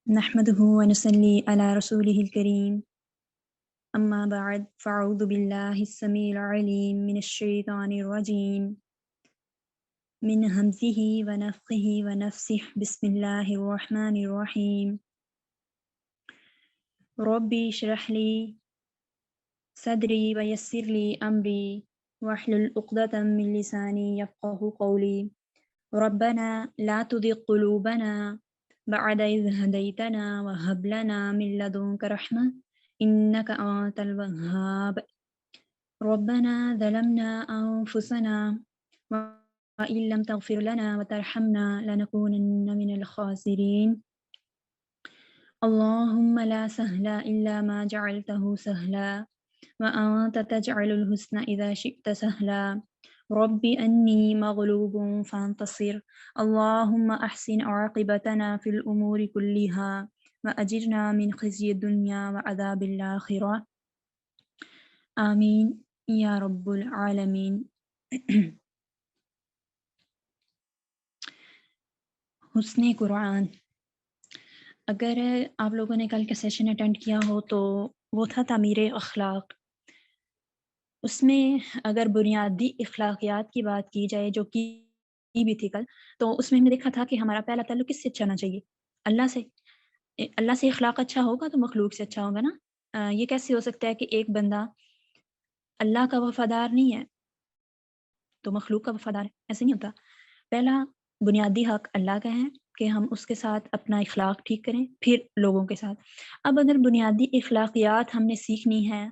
نحمده ونصلي على رسوله الكريم أما بعد فأعوذ بالله السميع العليم من الشيطان الرجيم من همزه ونفخه ونفسه بسم الله الرحمن الرحيم ربي اشرح لي صدري ويسر لي أمري واحلل عقدة من لساني يفقه قولي ربنا لا تزغ قلوبنا بعد إذ هديتنا وهب لنا من لدنك رحمة إنك أنت الوهاب ربنا ظلمنا أنفسنا وإن لم تغفر لنا وترحمنا لنكونن من الخاسرين اللهم لا سهل إلا ما جعلته سهلا وأنت تجعل الحسن إذا شئت سهلا ربي أني مغلوب فانتصر اللهم أحسن عاقبتنا في الأمور كلها وأجرنا من خزي الدنيا وعذاب الآخرة آمین یا رب العالمین۔ حسن قرآن، اگر آپ لوگوں نے کل کا سیشن اٹینڈ کیا ہو تو وہ تھا تعمیر اخلاق۔ اس میں اگر بنیادی اخلاقیات کی بات کی جائے جو کی بھی تھی کل، تو اس میں ہم نے دیکھا تھا کہ ہمارا پہلا تعلق کس سے اچھا ہونا چاہیے؟ اللہ سے۔ اللہ سے اخلاق اچھا ہوگا تو مخلوق سے اچھا ہوگا نا۔ یہ کیسے ہو سکتا ہے کہ ایک بندہ اللہ کا وفادار نہیں ہے تو مخلوق کا وفادار ہے؟ ایسے نہیں ہوتا۔ پہلا بنیادی حق اللہ کا ہے کہ ہم اس کے ساتھ اپنا اخلاق ٹھیک کریں، پھر لوگوں کے ساتھ۔ اب اگر بنیادی اخلاقیات ہم نے سیکھنی ہے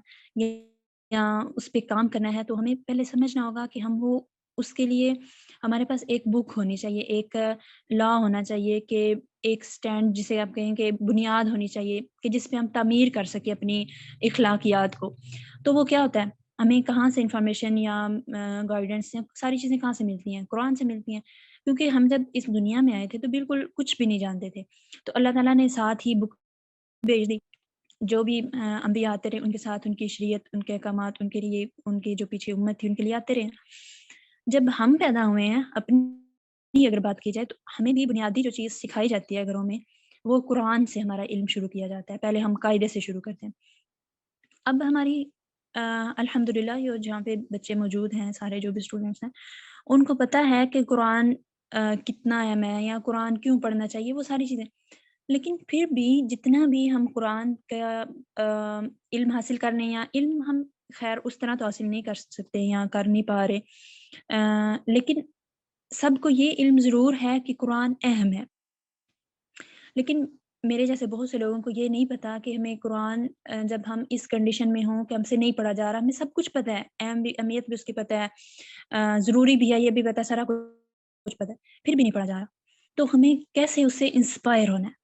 یا اس پہ کام کرنا ہے تو ہمیں پہلے سمجھنا ہوگا کہ ہم وہ اس کے لیے ہمارے پاس ایک بک ہونی چاہیے، ایک لا ہونا چاہیے، کہ ایک سٹینڈ جسے آپ کہیں کہ بنیاد ہونی چاہیے کہ جس پہ ہم تعمیر کر سکیں اپنی اخلاقیات کو۔ تو وہ کیا ہوتا ہے؟ ہمیں کہاں سے انفارمیشن یا گائیڈنس، ساری چیزیں کہاں سے ملتی ہیں؟ قرآن سے ملتی ہیں، کیونکہ ہم جب اس دنیا میں آئے تھے تو بالکل کچھ بھی نہیں جانتے تھے، تو اللہ تعالیٰ نے ساتھ ہی بک بھیج دی۔ جو بھی انبیاء آتے رہے ان کے ساتھ ان کی شریعت، ان کے احکامات، ان کے لیے ان کے جو پیچھے امت تھی ان کے لیے آتے رہے۔ جب ہم پیدا ہوئے ہیں، اپنی اگر بات کی جائے تو ہمیں بھی بنیادی جو چیز سکھائی جاتی ہے گھروں میں وہ قرآن سے ہمارا علم شروع کیا جاتا ہے۔ پہلے ہم قاعدے سے شروع کرتے ہیں۔ اب ہماری الحمدللہ یہ جہاں پہ بچے موجود ہیں، سارے جو بھی اسٹوڈنٹس ہیں، ان کو پتہ ہے کہ قرآن کتنا اہم ہے یا قرآن کیوں پڑھنا چاہیے، وہ ساری چیزیں۔ لیکن پھر بھی جتنا بھی ہم قرآن کا علم حاصل کرنے، یا علم ہم خیر اس طرح تو حاصل نہیں کر سکتے یا کر نہیں پا رہے، لیکن سب کو یہ علم ضرور ہے کہ قرآن اہم ہے۔ لیکن میرے جیسے بہت سے لوگوں کو یہ نہیں پتا کہ ہمیں قرآن جب ہم اس کنڈیشن میں ہوں کہ ہم سے نہیں پڑھا جا رہا، ہمیں سب کچھ پتہ ہے، اہمیت بھی اس کی پتہ ہے، ضروری بھی ہے، یہ بھی پتہ ہے، سارا کچھ پتہ ہے، پھر بھی نہیں پڑھا جا رہا، تو ہمیں کیسے اس سے انسپائر ہونا ہے؟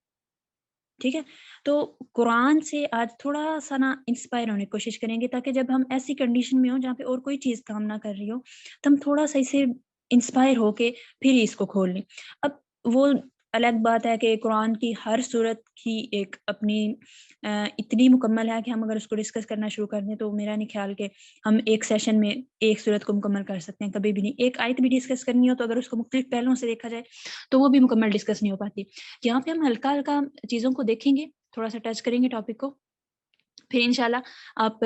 ٹھیک ہے، تو قرآن سے آج تھوڑا سا نا انسپائر ہونے کی کوشش کریں گے، تاکہ جب ہم ایسی کنڈیشن میں ہوں جہاں پہ اور کوئی چیز کام نہ کر رہی ہو تو ہم تھوڑا سا اسے انسپائر ہو کے پھر ہی اس کو کھول لیں۔ اب وہ الگ بات ہے کہ قرآن کی ہر صورت کی ایک اپنی اتنی مکمل ہے کہ ہم اگر اس کو ڈسکس کرنا شروع کر دیں تو میرا نہیں خیال کہ ہم ایک سیشن میں ایک صورت کو مکمل کر سکتے ہیں، کبھی بھی نہیں۔ ایک آیت بھی ڈسکس کرنی ہو تو اگر اس کو مختلف پہلوؤں سے دیکھا جائے تو وہ بھی مکمل ڈسکس نہیں ہو پاتی۔ یہاں پہ ہم ہلکا ہلکا چیزوں کو دیکھیں گے، تھوڑا سا ٹچ کریں گے ٹاپک کو، پھر انشاءاللہ آپ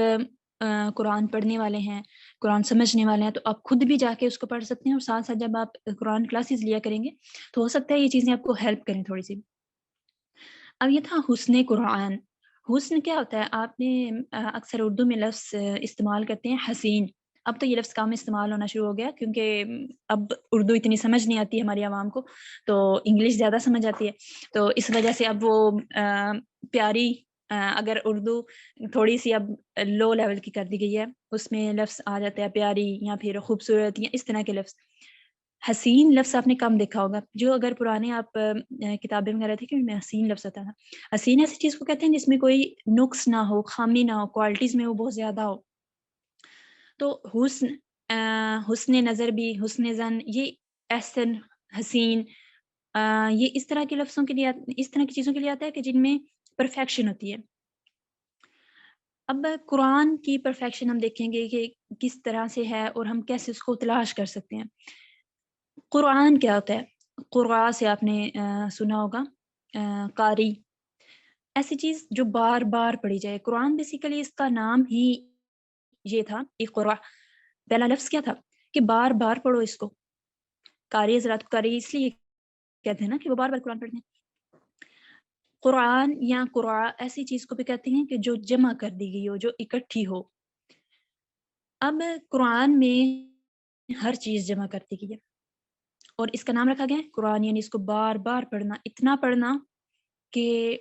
قرآن پڑھنے والے ہیں، قرآن سمجھنے والے ہیں، تو آپ خود بھی جا کے اس کو پڑھ سکتے ہیں، اور ساتھ ساتھ جب آپ قرآن کلاسز لیا کریں گے تو ہو سکتا ہے یہ چیزیں آپ کو ہیلپ کریں تھوڑی سی۔ اب یہ تھا حسن قرآن۔ حسن کیا ہوتا ہے؟ آپ نے اکثر اردو میں لفظ استعمال کرتے ہیں حسین، اب تو یہ لفظ کم استعمال ہونا شروع ہو گیا کیونکہ اب اردو اتنی سمجھ نہیں آتی ہماری عوام کو، تو انگلش زیادہ سمجھ آتی ہے، تو اس وجہ سے اب وہ پیاری اگر اردو تھوڑی سی اب لو لیول کی کر دی گئی ہے، اس میں لفظ آ جاتا ہے پیاری یا پھر خوبصورت یا اس طرح کے لفظ۔ حسین لفظ آپ نے کم دیکھا ہوگا، جو اگر پرانے آپ کتابیں وغیرہ تھی کہ ان میں حسین لفظ آتا تھا۔ حسین ایسی چیز کو کہتے ہیں جس میں کوئی نقص نہ ہو، خامی نہ ہو، کوالٹیز میں وہ بہت زیادہ ہو۔ تو حسن نظر بھی، حسن زن، یہ احسن، حسین، یہ اس طرح کے لفظوں کے لیے، اس طرح کی چیزوں کے لیے آتا ہے کہ جن میں پرفیکشن ہوتی ہے۔ اب قرآن کی پرفیکشن ہم دیکھیں گے کہ کس طرح سے ہے اور ہم کیسے اس کو تلاش کر سکتے ہیں۔ قرآن کیا ہوتا ہے؟ قرآ سے آپ نے سنا ہوگا، قاری، ایسی چیز جو بار بار پڑھی جائے۔ قرآن بیسیکلی اس کا نام ہی یہ تھا، اقرا، پہلا لفظ کیا تھا کہ بار بار پڑھو اس کو۔ قاری حضرات کو قاری اس لیے کہتے ہیں نا کہ وہ بار بار قرآن پڑھتے ہیں۔ قرآن یا قرآ ایسی چیز کو بھی کہتے ہیں کہ جو جمع کر دی گئی ہو، جو اکٹھی ہو۔ اب قرآن میں ہر چیز جمع کر دی گئی ہے اور اس کا نام رکھا گیا ہے قرآن، یعنی اس کو بار بار پڑھنا، اتنا پڑھنا کہ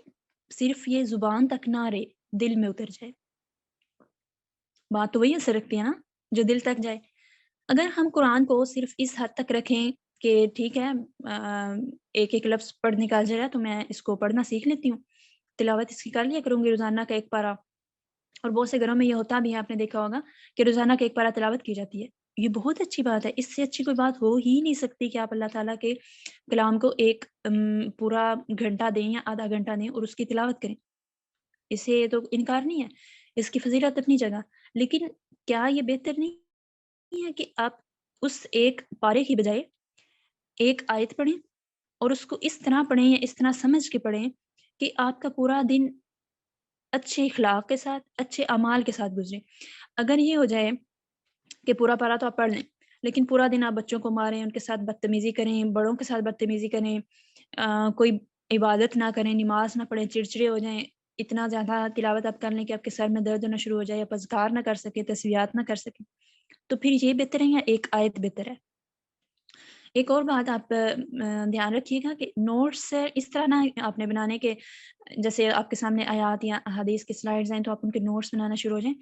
صرف یہ زبان تک نہ رہے، دل میں اتر جائے۔ بات تو وہی اثر رکھتی ہے نا جو دل تک جائے۔ اگر ہم قرآن کو صرف اس حد تک رکھیں کہ ٹھیک ہے ایک ایک لفظ پڑھ نکال جائے تو میں اس کو پڑھنا سیکھ لیتی ہوں، تلاوت اس کی کر لیا کروں گی روزانہ کا ایک پارہ، اور بہت سے گھروں میں یہ ہوتا بھی ہے، آپ نے دیکھا ہوگا کہ روزانہ کا ایک پارہ تلاوت کی جاتی ہے۔ یہ بہت اچھی بات ہے، اس سے اچھی کوئی بات ہو ہی نہیں سکتی کہ آپ اللہ تعالیٰ کے کلام کو ایک پورا گھنٹہ دیں یا آدھا گھنٹہ دیں اور اس کی تلاوت کریں۔ اس سے تو انکار نہیں ہے، اس کی فضیلت اپنی جگہ، لیکن کیا یہ بہتر نہیں ہے کہ آپ اس ایک پارے کی بجائے ایک آیت پڑھیں اور اس کو اس طرح پڑھیں یا اس طرح سمجھ کے پڑھیں کہ آپ کا پورا دن اچھے اخلاق کے ساتھ، اچھے اعمال کے ساتھ گزرے۔ اگر یہ ہو جائے کہ پورا پارا تو آپ پڑھ لیں لیکن پورا دن آپ بچوں کو ماریں، ان کے ساتھ بدتمیزی کریں، بڑوں کے ساتھ بدتمیزی کریں، کوئی عبادت نہ کریں، نماز نہ پڑھیں، چڑچڑے ہو جائیں، اتنا زیادہ تلاوت آپ کر لیں کہ آپ کے سر میں درد ہونا شروع ہو جائے، آپ اذکار نہ کر سکیں، تسبیحات نہ کر سکیں، تو پھر یہ بہتر ہے یا ایک آیت بہتر ہے؟ ایک اور بات آپ دھیان رکھیے گا کہ نوٹس اس طرح نہ آپ نے بنانے کے جیسے آپ کے سامنے آیات یا حدیث کے سلائڈز ہیں تو آپ ان کے نوٹس بنانا شروع ہو جائیں۔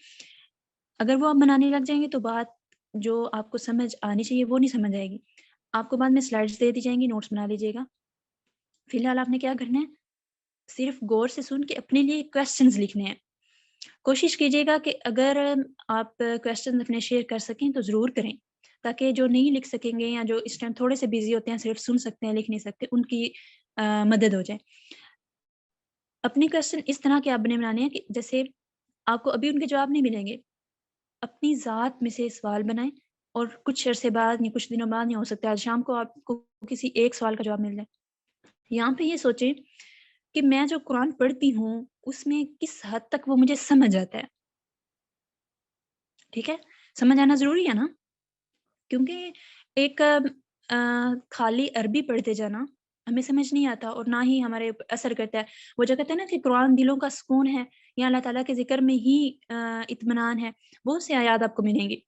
اگر وہ آپ بنانے لگ جائیں گے تو بات جو آپ کو سمجھ آنی چاہیے وہ نہیں سمجھ آئے گی، آپ کو بعد میں سلائڈز دے دی جائیں گی، نوٹس بنا لیجیے گا۔ فی الحال آپ نے کیا کرنا ہے، صرف غور سے سن کے اپنے لیے کویسچنز لکھنے ہیں۔ کوشش کیجیے گا کہ اگر آپ کویسچن اپنے شیئر کر سکیں تو ضرور کریں، تاکہ جو نہیں لکھ سکیں گے یا جو اس ٹائم تھوڑے سے بیزی ہوتے ہیں، صرف سن سکتے ہیں لکھ نہیں سکتے، ان کی مدد ہو جائے۔ اپنے کویسچن اس طرح کے آپ نے بنانے ہیں کہ جیسے آپ کو ابھی ان کے جواب نہیں ملیں گے، اپنی ذات میں سے سوال بنائیں اور کچھ عرصے بعد یا کچھ دنوں بعد، نہیں ہو سکتا آج شام کو آپ کو کسی ایک سوال کا جواب مل جائے۔ یہاں پہ یہ سوچیں کہ میں جو قرآن پڑھتی ہوں اس میں کس حد تک وہ مجھے سمجھ آتا ہے۔ ٹھیک ہے، سمجھ آنا ضروری ہے نا، کیونکہ ایک خالی عربی پڑھتے جانا ہمیں سمجھ نہیں آتا اور نہ ہی ہمارے اثر کرتا ہے۔ وہ جو کہتے ہیں نا کہ قرآن دلوں کا سکون ہے یا اللہ تعالیٰ کے ذکر میں ہی اطمینان ہے، بہت سے آیات آپ کو ملیں گی۔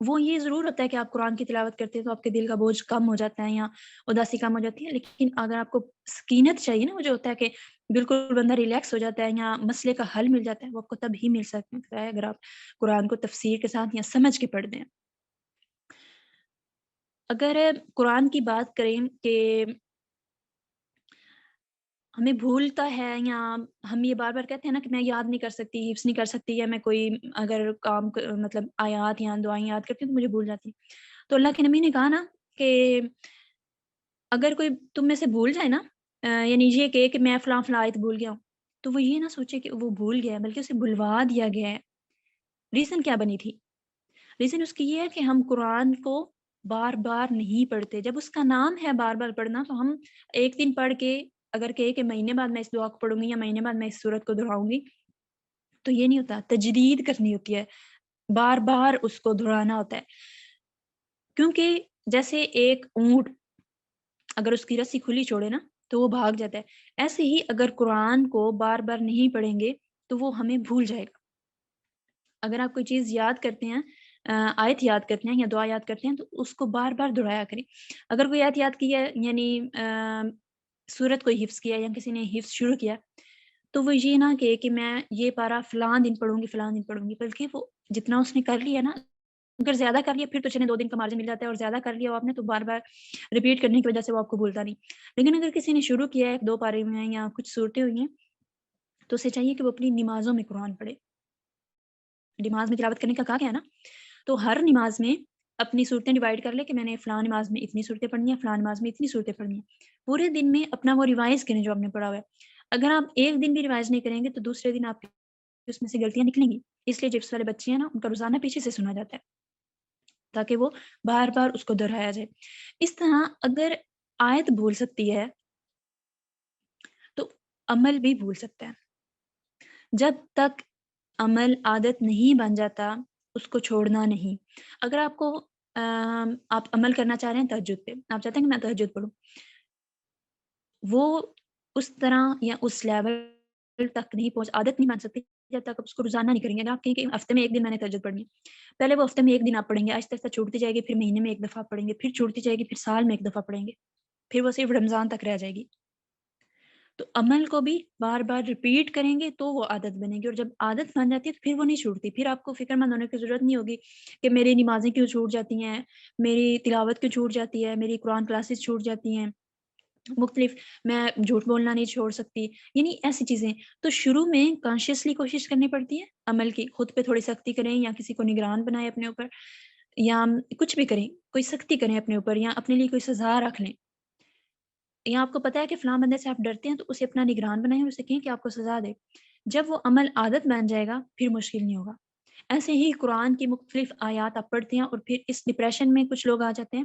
وہ یہ ضرور ہوتا ہے کہ آپ قرآن کی تلاوت کرتے ہیں تو آپ کے دل کا بوجھ کم ہو جاتا ہے یا اداسی کم ہو جاتی ہے، لیکن اگر آپ کو سکینت چاہیے نا، وہ جو ہوتا ہے کہ بالکل بندہ ریلیکس ہو جاتا ہے یا مسئلے کا حل مل جاتا ہے، وہ آپ کو تب ہی مل سکتا ہے اگر آپ قرآن کو تفسیر کے ساتھ یا سمجھ کے پڑھ دیں۔ اگر قرآن کی بات کریں کہ ہمیں بھولتا ہے یا ہم یہ بار بار کہتے ہیں نا کہ میں یاد نہیں کر سکتی، حفظ نہیں کر سکتی، یا میں کوئی اگر کام مطلب آیات یا دعائیں یاد کرتی ہوں تو مجھے بھول جاتی، تو اللہ کے نبی نے کہا نا کہ اگر کوئی تم میں سے بھول جائے نا، یعنی یہ کہ میں فلاں فلاں آیت بھول گیا ہوں، تو وہ یہ نہ سوچے کہ وہ بھول گیا ہے، بلکہ اسے بھلوا دیا گیا ہے۔ ریزن کیا بنی تھی؟ ریزن اس کی یہ ہے کہ ہم قرآن کو بار بار نہیں پڑھتے۔ جب اس کا نام ہے بار بار پڑھنا تو ہم ایک دن پڑھ کے اگر کہے کہ مہینے بعد میں اس دعا کو پڑھوں گی یا مہینے بعد میں اس سورت کو دہراؤں گی، تو یہ نہیں ہوتا، تجدید کرنی ہوتی ہے، بار بار اس کو دہرانا ہوتا ہے۔ کیونکہ جیسے ایک اونٹ اگر اس کی رسی کھلی چھوڑے نا تو وہ بھاگ جاتا ہے، ایسے ہی اگر قرآن کو بار بار نہیں پڑھیں گے تو وہ ہمیں بھول جائے گا۔ اگر آپ کوئی چیز یاد کرتے ہیں، آیت یاد کرتے ہیں یا دعا یاد کرتے ہیں تو اس کو بار بار دہرایا کریں۔ اگر کوئی آیت یاد کی ہے، یعنی سورت کوئی حفظ کیا یا کسی نے حفظ شروع کیا، تو وہ یہ نہ کہ میں یہ پارا فلاں دن پڑھوں گی فلاں دن پڑھوں گی، بلکہ وہ جتنا اس نے کر لیا نا، اگر زیادہ کر لیا پھر تو چلیں 2 دن کا مارجن مل جاتا ہے، اور زیادہ کر لیا وہ آپ نے تو بار بار ریپیٹ کرنے کی وجہ سے وہ آپ کو بھولتا نہیں۔ لیکن اگر کسی نے شروع کیا ہے 1-2 پارے میں یا کچھ صورتیں ہوئی ہیں، تو اسے چاہیے کہ وہ اپنی نمازوں میں قرآن پڑھے۔ نماز میں تلاوت کرنے کا کہا گیا نا، تو ہر نماز میں اپنی صورتیں ڈیوائڈ کر لے کہ میں نے فلاں نماز میں اتنی صورتیں پڑھنی ہیں، فلاں نماز میں اتنی صورتیں پڑھنی ہیں۔ پورے دن میں اپنا وہ ریوائز کریں جو آپ نے پڑھا ہوا ہے۔ اگر آپ ایک دن بھی ریوائز نہیں کریں گے تو دوسرے دن آپ کی اس میں سے غلطیاں نکلیں گی، اس لیے جپس والے بچے ہیں نا، ان کا روزانہ پیچھے سے سنا جاتا ہے تاکہ وہ بار بار اس کو دہرایا جائے۔ اس طرح اگر آیت بھول سکتی ہے تو عمل بھی بھول سکتا ہے۔ جب تک عمل عادت نہیں بن جاتا اس کو چھوڑنا نہیں۔ اگر آپ کو آپ عمل کرنا چاہ رہے ہیں تہجد پہ، آپ چاہتے ہیں کہ میں تہجد پڑھوں، وہ اس طرح یا اس لیول تک نہیں پہنچ، عادت نہیں بن سکتی جب تک آپ اس کو روزانہ نہیں کریں گے۔ اگر آپ کہیں کہ ہفتے میں ایک دن میں نے تہجد پڑھنی ہے، پہلے وہ ہفتے میں ایک دن آپ پڑھیں گے، آہستہ آہستہ چھوٹتی جائے گی، پھر مہینے میں ایک دفعہ پڑھیں گے، پھر چھوٹتی جائے گی، پھر سال میں ایک دفعہ پڑھیں گے، پھر وہ صرف رمضان تک رہ جائے گی۔ تو عمل کو بھی بار بار ریپیٹ کریں گے تو وہ عادت بنے گی، اور جب عادت بن جاتی ہے تو پھر وہ نہیں چھوٹتی۔ پھر آپ کو فکر مند ہونے کی ضرورت نہیں ہوگی کہ میری نمازیں کیوں چھوٹ جاتی ہیں، میری تلاوت کیوں چھوٹ جاتی ہے، میری قرآن کلاسز چھوٹ جاتی ہیں مختلف، میں جھوٹ بولنا نہیں چھوڑ سکتی، یعنی ایسی چیزیں۔ تو شروع میں کانشیسلی کوشش کرنی پڑتی ہے عمل کی، خود پہ تھوڑی سختی کریں یا کسی کو نگران بنائیں اپنے اوپر، یا کچھ بھی کریں، کوئی سختی کریں اپنے اوپر، یا اپنے لیے کوئی سزا رکھ لیں، یا آپ کو پتہ ہے کہ فلاں بندے سے آپ ڈرتے ہیں تو اسے اپنا نگران بنائیں اور اسے کہیں کہ آپ کو سزا دے۔ جب وہ عمل عادت بن جائے گا پھر مشکل نہیں ہوگا۔ ایسے ہی قرآن کی مختلف آیات آپ پڑھتے ہیں اور پھر اس ڈپریشن میں کچھ لوگ آ جاتے ہیں،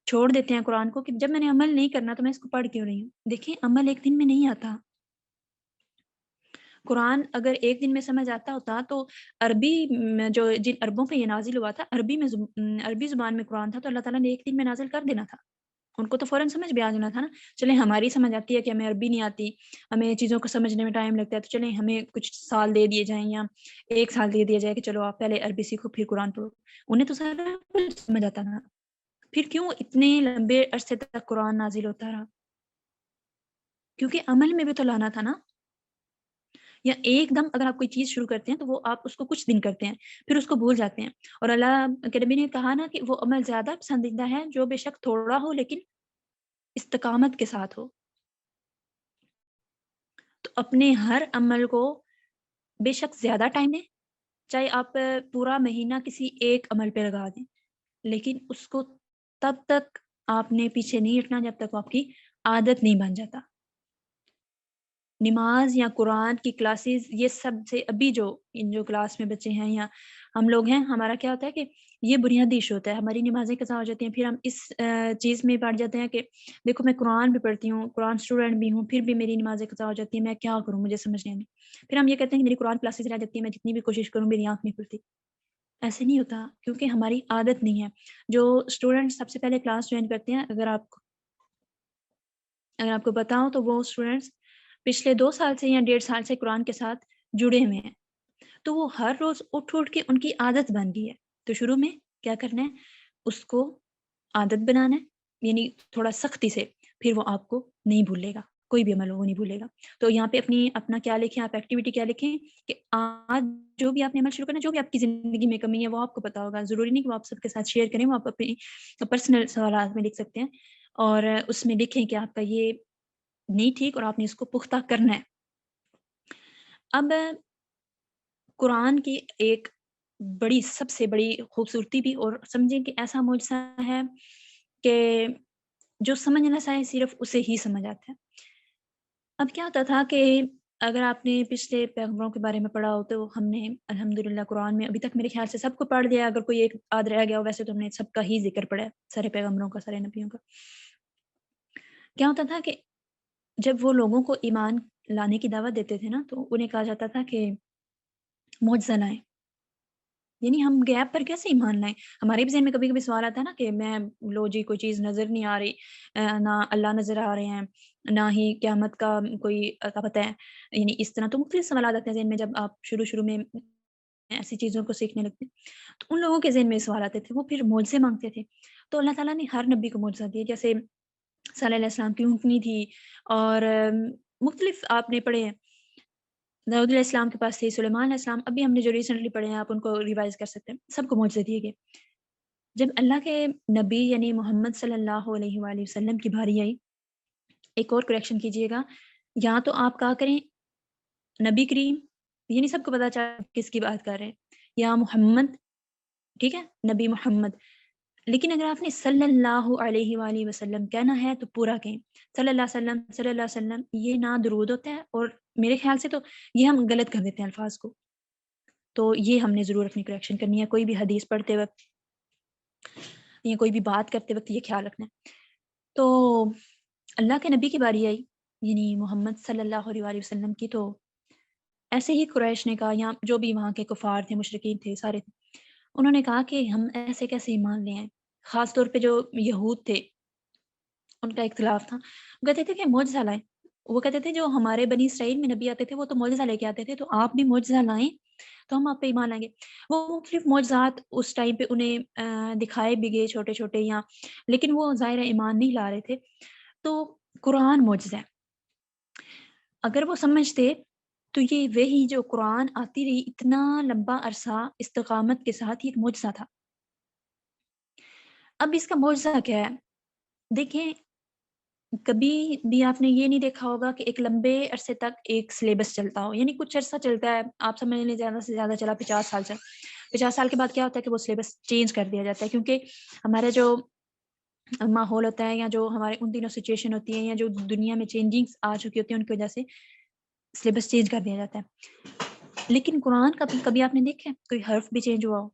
چھوڑ دیتے ہیں قرآن کو کہ جب میں نے عمل نہیں کرنا تو میں اس کو پڑھ کیوں رہی ہوں۔ دیکھیں عمل ایک دن میں نہیں آتا۔ قرآن اگر ایک دن میں سمجھ آتا ہوتا تو عربی جو جن عربوں پہ یہ نازل ہوا تھا، عربی میں عربی زبان میں قرآن تھا تو اللہ تعالیٰ نے ایک دن میں نازل کر دینا تھا، ان کو تو فوراً سمجھ بھی آ جانا تھا نا۔ چلیں ہماری سمجھ آتی ہے کہ ہمیں عربی نہیں آتی، ہمیں چیزوں کو سمجھنے میں ٹائم لگتا ہے، تو چلیں ہمیں کچھ سال دے دیے جائیں یا ایک سال دے دیا جائے کہ چلو آپ پہلے عربی سیکھو پھر قرآن پڑھو۔ انہیں تو سارا کچھ سمجھ آتا نا، پھر کیوں اتنے لمبے عرصے تک قرآن نازل ہوتا رہا؟ کیونکہ عمل میں بھی تو لانا تھا نا۔ یا ایک دم اگر آپ کوئی چیز شروع کرتے ہیں تو وہ آپ اس کو کچھ دن کرتے ہیں پھر اس کو بھول جاتے ہیں، اور اللہ کے نبی نے کہا نا کہ وہ عمل زیادہ پسندیدہ ہے جو بے شک تھوڑا ہو لیکن استقامت کے ساتھ ہو۔ تو اپنے ہر عمل کو بے شک زیادہ ٹائم دیں، چاہے آپ پورا مہینہ کسی ایک عمل پہ لگا دیں، لیکن اس کو تب تک آپ نے پیچھے نہیں ہٹنا جب تک وہ آپ کی عادت نہیں بن جاتا۔ نماز یا قرآن کی کلاسز یہ سب سے ابھی جو کلاس میں بچے ہیں یا ہم لوگ ہیں، ہمارا کیا ہوتا ہے کہ یہ بنیادی ایشو ہوتا ہے، ہماری نمازیں قضا ہو جاتی ہیں، پھر ہم اس چیز میں پڑ جاتے ہیں کہ دیکھو میں قرآن بھی پڑھتی ہوں، قرآن اسٹوڈنٹ بھی ہوں، پھر بھی میری نمازیں قضا ہو جاتی ہیں، میں کیا کروں، مجھے سمجھ نہیں آتی۔ پھر ہم یہ کہتے ہیں کہ میری قرآن کلاسز رہ جاتی ہیں، میں جتنی بھی کوشش کروں میری آنکھ نہیں کھلتی۔ ایسے نہیں ہوتا کیونکہ ہماری عادت نہیں ہے۔ جو اسٹوڈنٹ سب سے پہلے کلاس جوائن کرتے ہیں، اگر آپ کو بتاؤں تو وہ اسٹوڈنٹس پچھلے 2 سال سے یا 1.5 سال سے قرآن کے ساتھ جڑے ہوئے ہیں، تو وہ ہر روز اٹھ کے ان کی عادت بن گئی ہے۔ تو شروع میں کیا کرنا ہے، اس کو عادت بنانا ہے، یعنی تھوڑا سختی سے، پھر وہ آپ کو نہیں بھولے گا، کوئی بھی عمل ہو وہ نہیں بھولے گا۔ تو یہاں پہ اپنا کیا لکھیں، آپ ایکٹیویٹی کیا لکھیں کہ آج جو بھی آپ نے عمل شروع کرنا، جو بھی آپ کی زندگی میں کمی ہے وہ آپ کو پتا ہوگا، ضروری نہیں کہ وہ آپ سب کے ساتھ شیئر کریں، وہ آپ اپنی پرسنل سوالات میں لکھ سکتے ہیں، اور اس میں لکھیں کہ آپ کا یہ نہیں ٹھیک اور آپ نے اس کو پختہ کرنا ہے۔ اب قرآن کی ایک بڑی سب سے بڑی خوبصورتی بھی، اور سمجھیں کہ ایسا معجزہ ہے کہ جو سمجھ نہ چاہے صرف اسے ہی سمجھ آتا ہے۔ اب کیا ہوتا تھا کہ اگر آپ نے پچھلے پیغمبروں کے بارے میں پڑھا ہو تو ہم نے الحمدللہ قرآن میں ابھی تک میرے خیال سے سب کو پڑھ لیا، اگر کوئی ایک آدھ رہ گیا ہو ویسے تو ہم نے سب کا ہی ذکر پڑھا ہے، سارے پیغمبروں کا، سارے نبیوں کا۔ کیا ہوتا تھا کہ جب وہ لوگوں کو ایمان لانے کی دعوت دیتے تھے نا تو انہیں کہا جاتا تھا کہ معجزہ لائیں، یعنی ہم غیب پر کیسے ایمان لائیں؟ ہمارے بھی ذہن میں کبھی کبھی سوال آتا ہے نا کہ میں لو جی کوئی چیز نظر نہیں آ رہی، نہ اللہ نظر آ رہے ہیں، نہ ہی قیامت کا کوئی پتہ ہے، یعنی اس طرح تو مختلف سوالات آتے ہیں ذہن میں جب آپ شروع میں ایسی چیزوں کو سیکھنے لگتے ہیں۔ تو ان لوگوں کے ذہن میں سوال آتے تھے، وہ پھر معجزے مانگتے تھے، تو اللہ تعالیٰ نے ہر نبی کو معجزہ دیا، جیسے صلی اللہ علیہ وسلم کی اونٹنی تھی، اور مختلف آپ نے پڑھے ہیں، داؤد علیہ السلام کے پاس تھے، سلیمان علیہ السلام، ابھی ہم نے جو ریسنٹلی پڑھے ہیں آپ ان کو ریوائز کر سکتے ہیں، سب کو معجزے دیے گئے۔ جب اللہ کے نبی یعنی محمد صلی اللہ علیہ وآلہ وسلم کی باری آئی، ایک اور کریکشن کیجئے گا، یا تو آپ کہا کریں نبی کریم، یعنی سب کو پتا چلا کس کی بات کر رہے ہیں، یا محمد، ٹھیک ہے، نبی محمد، لیکن اگر آپ نے صلی اللہ علیہ وآلہ وسلم کہنا ہے تو پورا کہیں، صلی اللہ علیہ وسلم، صلی اللہ علیہ وسلم، یہ نہ درود ہوتا ہے، اور میرے خیال سے تو یہ ہم غلط کر دیتے ہیں الفاظ کو، تو یہ ہم نے ضرور اپنی کریکشن کرنی ہے، کوئی بھی حدیث پڑھتے وقت یا کوئی بھی بات کرتے وقت یہ خیال رکھنا ہے۔ تو اللہ کے نبی کی باری آئی یعنی محمد صلی اللہ علیہ وآلہ وسلم کی، تو ایسے ہی قریش نے کہا، یا جو بھی وہاں کے کفار تھے، مشرکین تھے، سارے تھے، انہوں نے کہا کہ ہم ایسے کیسے ایمان لے آئیں. خاص طور پہ جو یہود تھے ان کا اختلاف تھا. وہ کہتے تھے کہ معجزہ لائیں. وہ کہتے تھے جو ہمارے بنی اسرائیل میں نبی آتے تھے وہ تو معجزہ لے کے آتے تھے، تو آپ بھی معجزہ لائیں تو ہم آپ پہ ایمان لائیں گے. وہ مختلف معجزات اس ٹائم پہ انہیں دکھائے بھی گئے چھوٹے چھوٹے، یا لیکن وہ ظاہر ایمان نہیں لا رہے تھے. تو قرآن معجزہ ہے. اگر وہ سمجھتے تو یہ وہی جو قرآن آتی رہی اتنا لمبا عرصہ استقامت کے ساتھ، یہ ایک معجزہ تھا. اب اس کا معجزہ کیا ہے؟ دیکھیں، کبھی بھی آپ نے یہ نہیں دیکھا ہوگا کہ ایک لمبے عرصے تک ایک سلیبس چلتا ہو، یعنی کچھ عرصہ چلتا ہے، آپ سمجھ لیں زیادہ سے زیادہ چلا 50 سال چل. 50 سال کے بعد کیا ہوتا ہے کہ وہ سلیبس چینج کر دیا جاتا ہے، کیونکہ ہمارا جو ماحول ہوتا ہے، یا جو ہمارے ان دنوں سچویشن ہوتی ہے، یا جو دنیا میں چینجنگز آ چکی ہوتی ہیں، ان کی وجہ سے سلیبس چینج کر دیا جاتا ہے. لیکن قرآن کا کبھی آپ نے دیکھا کوئی حرف بھی چینج ہوا ہو؟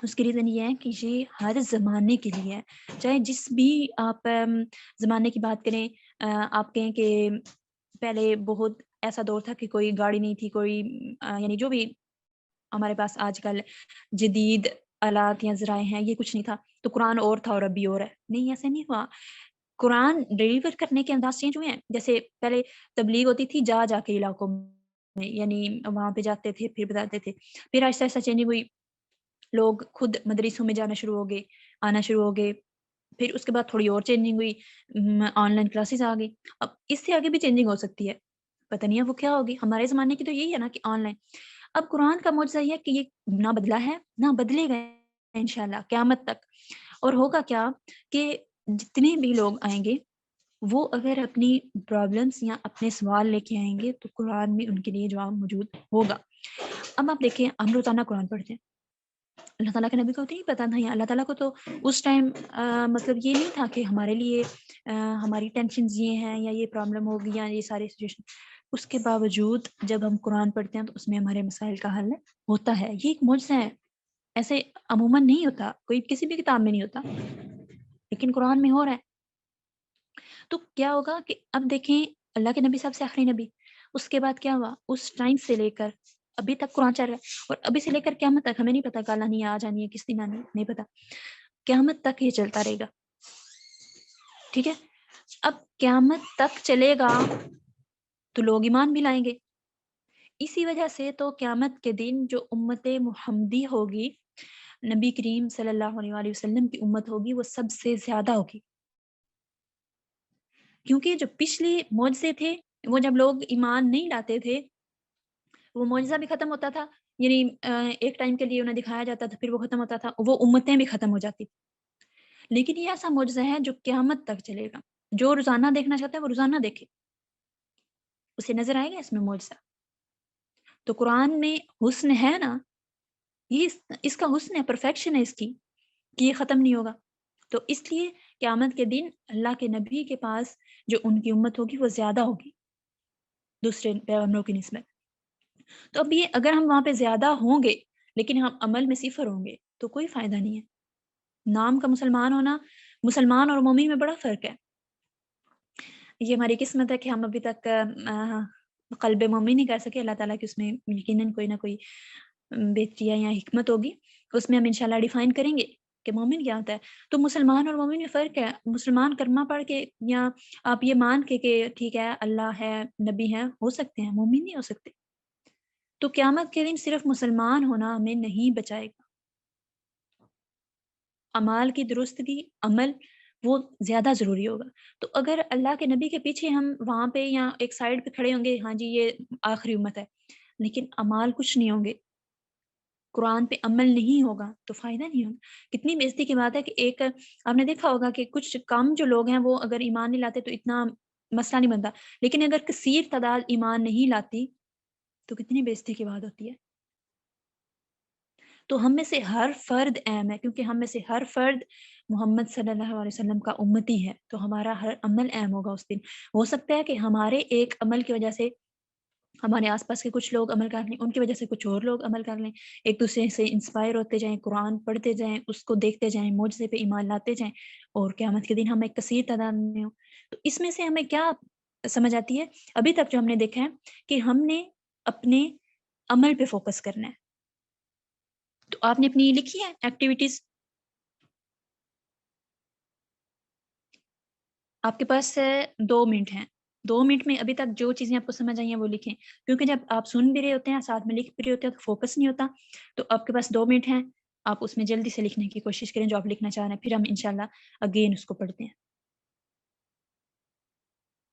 اس کی ریزن یہ ہے کہ یہ ہر زمانے کے لیے ہے. چاہے جس بھی آپ زمانے کی بات کریں، آپ کہیں کہ پہلے بہت ایسا دور تھا کہ کوئی گاڑی نہیں تھی، کوئی یعنی جو بھی ہمارے پاس آج کل جدید آلات یا ذرائع ہیں، یہ کچھ نہیں تھا، تو قرآن اور تھا اور ابھی اور ہے. نہیں، ایسا نہیں ہوا. قرآن ڈیلیور کرنے کے انداز چینج ہوئے ہیں. جیسے پہلے تبلیغ ہوتی تھی جا جا کے علاقوں میں، یعنی وہاں پہ جاتے تھے پھر بتاتے تھے. پھر آہستہ آہستہ چینجنگ ہوئی، لوگ خود مدرسوں میں جانا شروع ہو گئے، آنا شروع ہو گئے. پھر اس کے بعد تھوڑی اور چینجنگ ہوئی، آن لائن کلاسز آ گئی. اب اس سے آگے بھی چینجنگ ہو سکتی ہے، پتہ نہیں ہے وہ کیا ہوگی. ہمارے زمانے کی تو یہی ہے نا کہ آن لائن. اب قرآن کا معجزہ یہ ہے کہ یہ نہ بدلا ہے نہ بدلے گا انشاءاللہ قیامت تک. اور ہوگا کیا کہ جتنے بھی لوگ آئیں گے وہ اگر اپنی پرابلمس یا اپنے سوال لے کے آئیں گے تو قرآن میں ان کے لیے جواب موجود ہوگا. اب آپ دیکھیں، ہم روزانہ قرآن پڑھتے ہیں. اللہ تعالیٰ کے نبی کو تو نہیں پتا تھا، یا اللہ تعالیٰ کو تو اس ٹائم مطلب یہ نہیں تھا کہ ہمارے لیے ہماری ٹینشنز یہ ہیں یا یہ پرابلم ہوگی یا یہ ساری سچویشن. اس کے باوجود جب ہم قرآن پڑھتے ہیں تو اس میں ہمارے مسائل کا حل ہوتا ہے. یہ ایک معجزہ ہے، ایسے عموماً نہیں ہوتا، کوئی کسی بھی کتاب میں نہیں ہوتا، لیکن قرآن میں ہو رہا ہے. تو کیا ہوگا کہ اب دیکھیں، اللہ کے نبی سب سے آخری نبی، اس کے بعد کیا ہوا، اس ٹائم سے لے کر ابھی تک قرآن چل رہا ہے. اور ابھی سے لے کر قیامت تک ہمیں نہیں پتا کل آنی ہے، آج آنی ہے، کس دن آنی ہے، نہیں پتا. قیامت تک یہ چلتا رہے گا. ٹھیک ہے، اب قیامت تک چلے گا تو لوگ ایمان بھی لائیں گے. اسی وجہ سے تو قیامت کے دن جو امت محمدی ہوگی، نبی کریم صلی اللہ علیہ وآلہ وسلم کی امت ہوگی، وہ سب سے زیادہ ہوگی. کیونکہ جو پچھلے معجزے تھے، وہ جب لوگ ایمان نہیں لاتے تھے وہ معجزہ بھی ختم ہوتا تھا، یعنی ایک ٹائم کے لیے انہیں دکھایا جاتا تھا، پھر وہ ختم ہوتا تھا، وہ امتیں بھی ختم ہو جاتی. لیکن یہ ایسا معجزہ ہے جو قیامت تک چلے گا. جو روزانہ دیکھنا چاہتا ہے وہ روزانہ دیکھے، اسے نظر آئے گا اس میں معجزہ. تو قرآن میں حسن ہے نا، یہ اس کا حسن ہے، پرفیکشن ہے اس کی، کہ یہ ختم نہیں ہوگا. تو اس لیے قیامت کے دن اللہ کے نبی کے پاس جو ان کی امت ہوگی وہ زیادہ ہوگی دوسرے پیغمبروں کی نسبت. تو اب یہ اگر ہم وہاں پہ زیادہ ہوں گے لیکن ہم عمل میں صفر ہوں گے تو کوئی فائدہ نہیں ہے. نام کا مسلمان ہونا، مسلمان اور مومن میں بڑا فرق ہے. یہ ہماری قسمت ہے کہ ہم ابھی تک قلب مومن نہیں کر سکے. اللہ تعالیٰ کی اس میں یقیناً کوئی نہ کوئی بہتری یا حکمت ہوگی، اس میں ہم انشاءاللہ ڈیفائن کریں گے کہ مومن کیا ہوتا ہے. تو مسلمان اور مومن میں فرق ہے. مسلمان کلمہ پڑھ کے یا آپ یہ مان کے کہ ٹھیک ہے اللہ ہے نبی ہے ہو سکتے ہیں، مومن نہیں ہو سکتے. تو قیامت کے دن صرف مسلمان ہونا ہمیں نہیں بچائے گا. اعمال کی درستگی، عمل وہ زیادہ ضروری ہوگا. تو اگر اللہ کے نبی کے پیچھے ہم وہاں پہ یا ایک سائڈ پہ کھڑے ہوں گے، ہاں جی یہ آخری امت ہے، لیکن اعمال کچھ نہیں ہوں گے، قرآن پہ عمل نہیں ہوگا تو فائدہ نہیں ہوگا. کتنی بےزتی کی بات ہے کہ ایک آپ نے دیکھا ہوگا کہ کچھ کم جو لوگ ہیں وہ اگر ایمان نہیں لاتے تو اتنا مسئلہ نہیں بنتا، لیکن اگر کثیر تعداد ایمان نہیں لاتی تو کتنی بےزتی کی بات ہوتی ہے. تو ہم میں سے ہر فرد اہم ہے، کیونکہ ہم میں سے ہر فرد محمد صلی اللہ علیہ وسلم کا امتی ہے. تو ہمارا ہر عمل اہم ہوگا اس دن. ہو سکتا ہے کہ ہمارے ایک عمل کی وجہ سے ہمارے آس پاس کے کچھ لوگ عمل کر لیں، ان کی وجہ سے کچھ اور لوگ عمل کر لیں، ایک دوسرے سے انسپائر ہوتے جائیں، قرآن پڑھتے جائیں، اس کو دیکھتے جائیں، معجزے پہ ایمان لاتے جائیں، اور قیامت کے دن ہم ایک کثیر تعداد میں ہوں۔ تو اس میں سے ہمیں کیا سمجھ آتی ہے؟ ابھی تک جو ہم نے دیکھا ہے کہ ہم نے اپنے عمل پہ فوکس کرنا ہے۔ تو آپ نے اپنی لکھی ہے ایکٹیویٹیز؟ آپ کے پاس 2 منٹ ہیں، 2 منٹ میں ابھی تک جو چیزیں آپ کو سمجھ آئی ہیں وہ لکھیں، کیونکہ جب آپ سن بھی رہے ہوتے ہیں ساتھ میں لکھ بھی رہے ہوتے ہیں تو فوکس نہیں ہوتا۔ تو آپ کے پاس 2 منٹ ہیں، آپ اس میں جلدی سے لکھنے کی کوشش کریں جو آپ لکھنا چاہ رہے ہیں، پھر ہم انشاءاللہ اگین اس کو پڑھتے ہیں۔